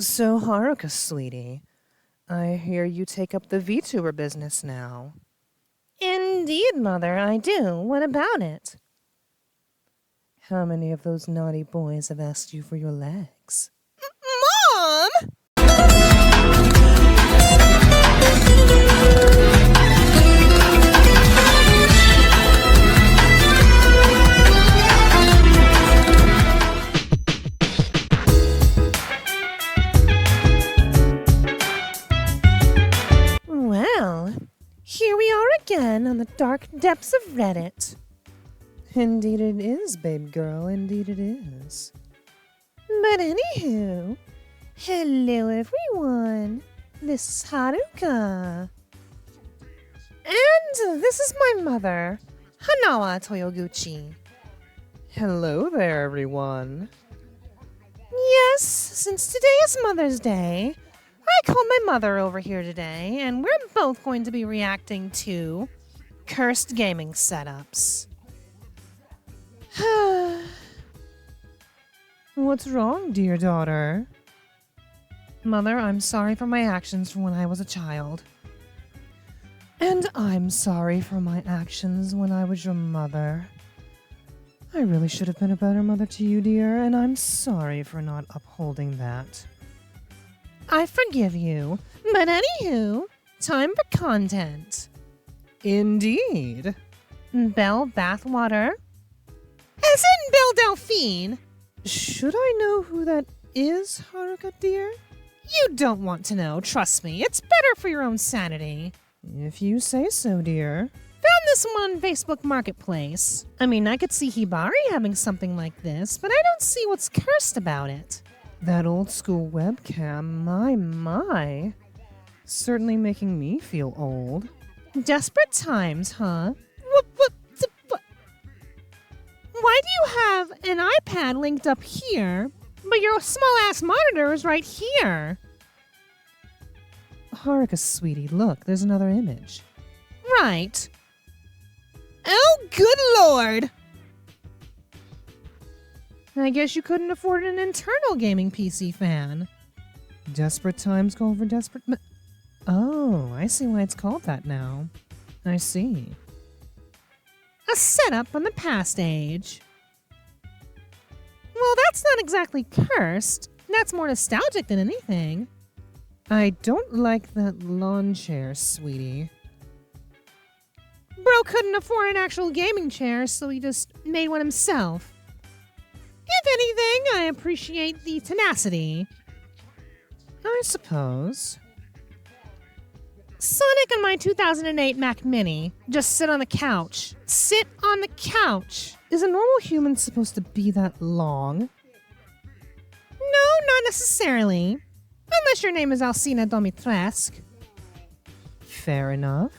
So, Haruka, sweetie, I hear you take up the VTuber business now. Indeed, Mother, I do. What about it? How many of those naughty boys have asked you for your legs? Mom! Well, here we are again on the dark depths of Reddit. Indeed it is, babe girl, indeed it is. But anywho, hello everyone, this is Haruka. And this is my mother, Hanawa Toyoguchi. Hello there, everyone. Yes, since today is Mother's Day, I called my mother over here today, and we're both going to be reacting to cursed gaming setups. What's wrong, dear daughter? Mother, I'm sorry for my actions from when I was a child. And I'm sorry for my actions when I was your mother. I really should have been a better mother to you, dear, and I'm sorry for not upholding that. I forgive you, but anywho, time for content. Indeed. Belle Bathwater? As in Belle Delphine. Should I know who that is, Haruka dear? You don't want to know, trust me. It's better for your own sanity. If you say so, dear. Found this one on Facebook Marketplace. I mean, I could see Hibari having something like this, but I don't see what's cursed about it. That old school webcam, my. Certainly making me feel old. Desperate times, huh? Why do you have an iPad linked up here, but your small-ass monitor is right here? Haruka, sweetie, look, there's another image. Right. Oh, good lord! I guess you couldn't afford an internal gaming PC fan. Desperate times call for desperate Oh, I see why it's called that now. I see. A setup from the past age. Well, that's not exactly cursed. That's more nostalgic than anything. I don't like that lawn chair, sweetie. Bro couldn't afford an actual gaming chair, so he just made one himself. If anything, I appreciate the tenacity. I suppose. Sonic and my 2008 Mac Mini. Just sit on the couch. Sit on the couch. Is a normal human supposed to be that long? No, not necessarily. Unless your name is Alcina Domitrescu. Fair enough.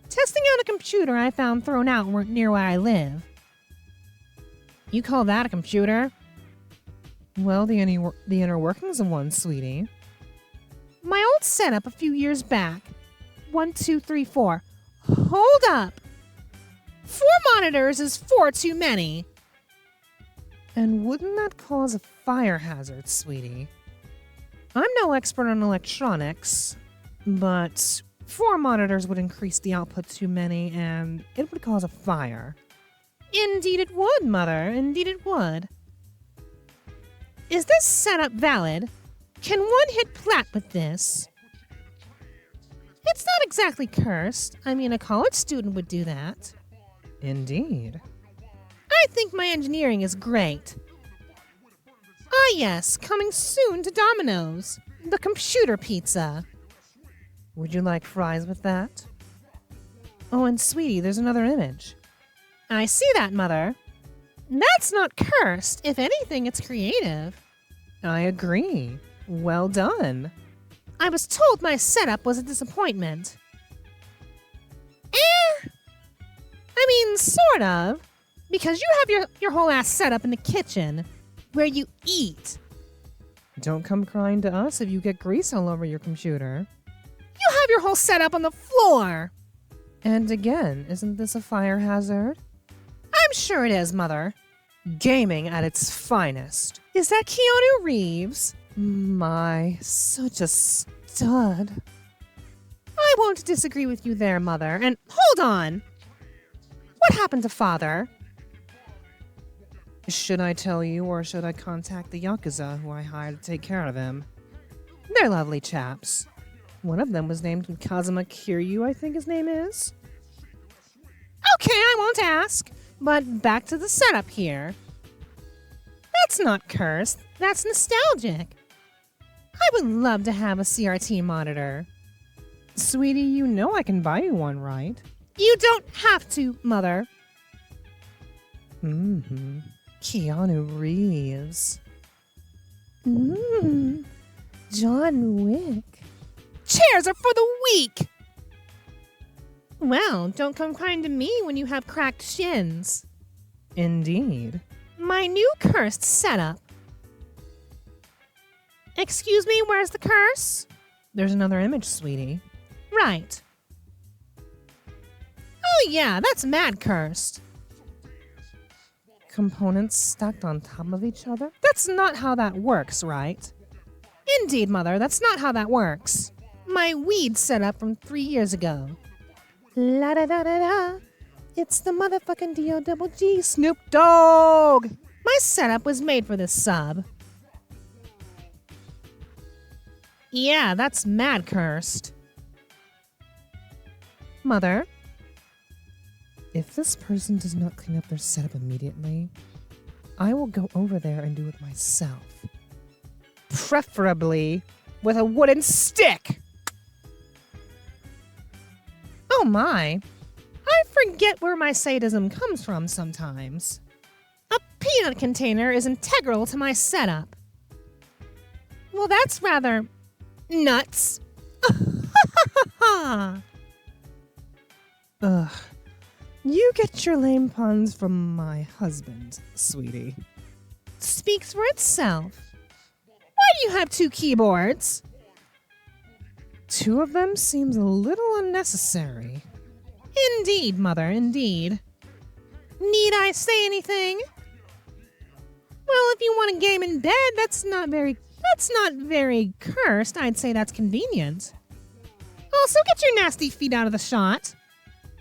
Testing out a computer I found thrown out near where I live. You call that a computer? Well, the inner workings of one, sweetie. My old setup a few years back. 1, 2, 3, 4. Hold up! 4 monitors is 4 too many. And wouldn't that cause a fire hazard, sweetie? I'm no expert on electronics, but 4 monitors would increase the output too many and it would cause a fire. Indeed it would, Mother. Indeed it would. Is this setup valid? Can one hit plat with this? It's not exactly cursed. I mean, a college student would do that. Indeed. I think my engineering is great. Ah yes, coming soon to Domino's. The computer pizza. Would you like fries with that? Oh, and sweetie, there's another image. I see that, Mother. That's not cursed. If anything, it's creative. I agree. Well done. I was told my setup was a disappointment. I mean, sort of. Because you have your whole ass setup in the kitchen, where you eat. Don't come crying to us if you get grease all over your computer. You have your whole setup on the floor. And again, isn't this a fire hazard? I'm sure it is, Mother. Gaming at its finest. Is that Keanu Reeves? My, such a stud. I won't disagree with you there, Mother. And hold on! What happened to Father? Should I tell you, or should I contact the Yakuza who I hired to take care of him? They're lovely chaps. One of them was named Kazuma Kiryu, I think his name is. Okay, I won't ask. But back to the setup here. That's not cursed. That's nostalgic. I would love to have a CRT monitor. Sweetie, you know I can buy you one, right? You don't have to, Mother. Keanu Reeves. John Wick. Chairs are for the weak! Well, don't come crying to me when you have cracked shins. Indeed. My new cursed setup. Excuse me, where's the curse? There's another image, sweetie. Right. Oh yeah, that's mad cursed. Components stacked on top of each other? That's not how that works, right? Indeed, Mother, that's not how that works. My weed setup from 3 years ago. La da da da da. It's the motherfucking D-O-double-G Snoop Dogg. My setup was made for this sub. Yeah, that's mad cursed. Mother, if this person does not clean up their setup immediately, I will go over there and do it myself. Preferably with a wooden stick. Oh my, I forget where my sadism comes from sometimes. A peanut container is integral to my setup. Well, that's rather nuts. Ugh. You get your lame puns from my husband, sweetie. Speaks for itself. Why do you have 2 keyboards? 2 of them seems a little unnecessary. Indeed, Mother, indeed. Need I say anything? Well, if you want a game in bed, that's not very cursed. I'd say that's convenient. Also, get your nasty feet out of the shot.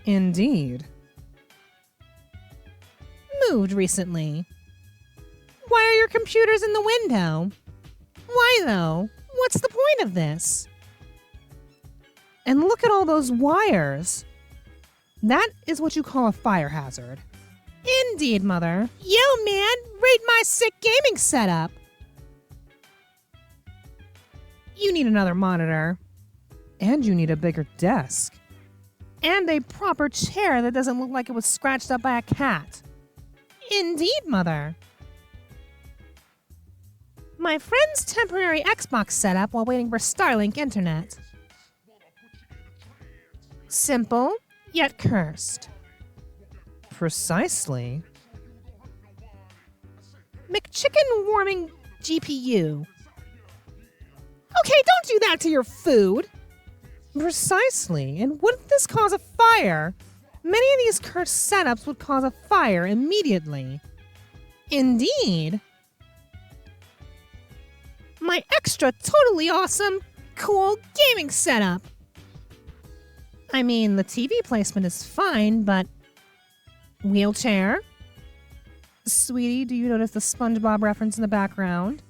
Indeed. Moved recently. Why are your computers in the window? Why though? What's the point of this? And look at all those wires. That is what you call a fire hazard. Indeed, Mother. Yo, man, rate my sick gaming setup. You need another monitor. And you need a bigger desk. And a proper chair that doesn't look like it was scratched up by a cat. Indeed, Mother. My friend's temporary Xbox setup while waiting for Starlink internet. Simple, yet cursed. Precisely. McChicken warming GPU. Okay, don't do that to your food. Precisely, and wouldn't this cause a fire? Many of these cursed setups would cause a fire immediately. Indeed. My extra totally awesome, cool gaming setup. I mean, the TV placement is fine, but... Wheelchair? Sweetie, do you notice the SpongeBob reference in the background?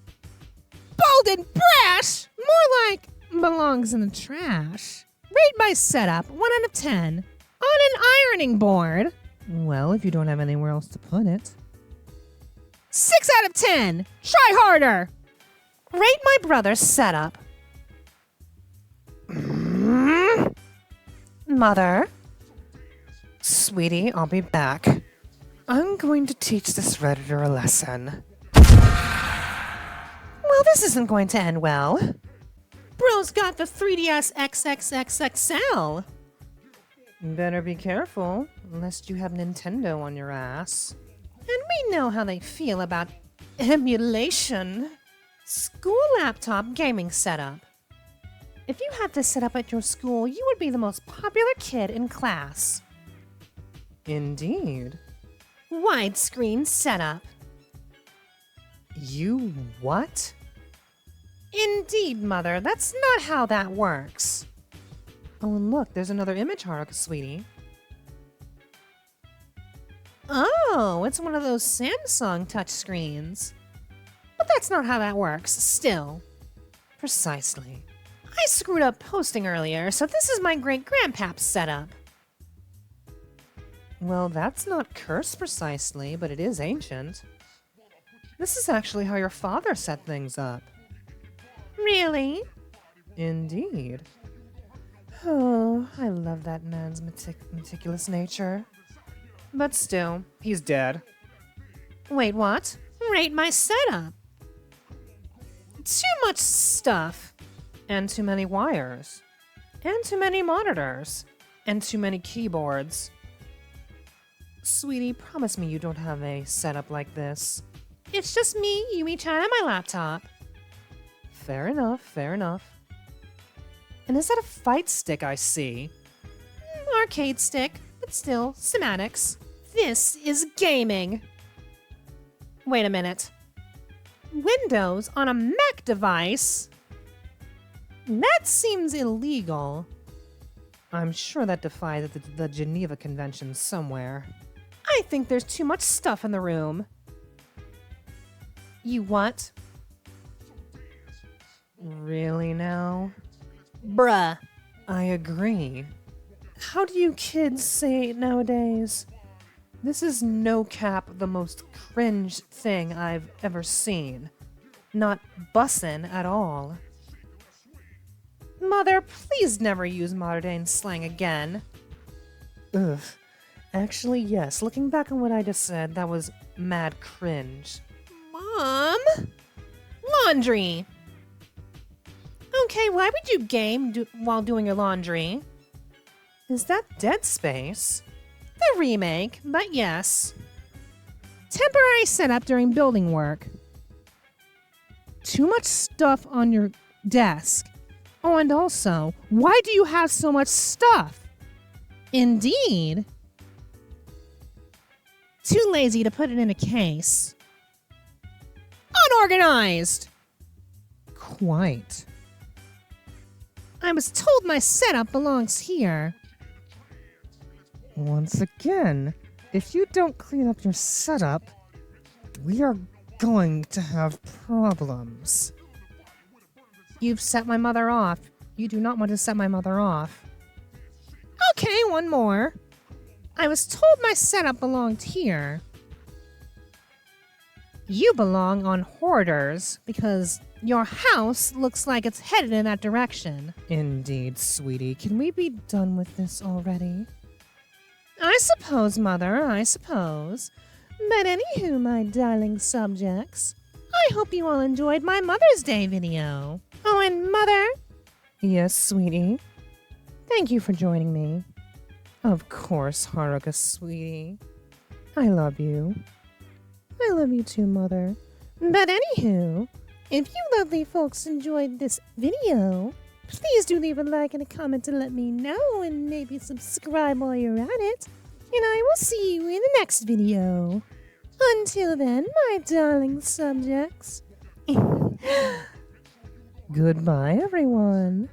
Bold and brash! More like belongs in the trash. Rate my setup 1 out of 10. On an ironing board. Well, if you don't have anywhere else to put it. 6 out of 10. Try harder. Rate my brother's setup. Mother? Sweetie, I'll be back. I'm going to teach this Redditor a lesson. Well, this isn't going to end well. Bro's got the 3DS XXXXL. Better be careful, lest you have Nintendo on your ass. And we know how they feel about emulation. School laptop gaming setup. If you had this set up at your school, you would be the most popular kid in class. Indeed. Widescreen setup. You what? Indeed, Mother. That's not how that works. Oh, and look, there's another image, Haruka, sweetie. Oh, it's one of those Samsung touchscreens. But that's not how that works, still. Precisely. I screwed up posting earlier, so this is my great-grandpap's setup. Well, that's not cursed precisely, but it is ancient. This is actually how your father set things up. Really? Indeed. Oh, I love that man's meticulous nature. But still, he's dead. Wait, what? Rate my setup. Too much stuff. And too many wires. And too many monitors. And too many keyboards. Sweetie, promise me you don't have a setup like this. It's just me, Yumi-chan, and my laptop. Fair enough, fair enough. And is that a fight stick I see? Arcade stick, but still, semantics. This is gaming. Wait a minute. Windows on a Mac device? That seems illegal. I'm sure that defies the Geneva Convention somewhere. I think there's too much stuff in the room. You what? Really now? Bruh. I agree. How do you kids say it nowadays? This is no cap the most cringe thing I've ever seen. Not bussin' at all. Mother, please never use modern-day slang again. Ugh. Actually, yes. Looking back on what I just said, that was mad cringe. Mom? Laundry. Okay, why would you game while doing your laundry? Is that Dead Space? The remake, but yes. Temporary setup during building work. Too much stuff on your desk. Oh, and also, why do you have so much stuff? Indeed. Too lazy to put it in a case. Unorganized! Quite. I was told my setup belongs here. Once again, if you don't clean up your setup, we are going to have problems. You've set my mother off. You do not want to set my mother off. Okay, one more. I was told my setup belonged here. You belong on Hoarders because your house looks like it's headed in that direction. Indeed, sweetie. Can we be done with this already? I suppose, Mother, I suppose. But anywho, my darling subjects, I hope you all enjoyed my Mother's Day video. Oh, and Mother? Yes, sweetie? Thank you for joining me. Of course, Haruka, sweetie. I love you. I love you too, Mother. But anywho, if you lovely folks enjoyed this video, please do leave a like and a comment to let me know, and maybe subscribe while you're at it. And I will see you in the next video. Until then, my darling subjects. Goodbye, everyone.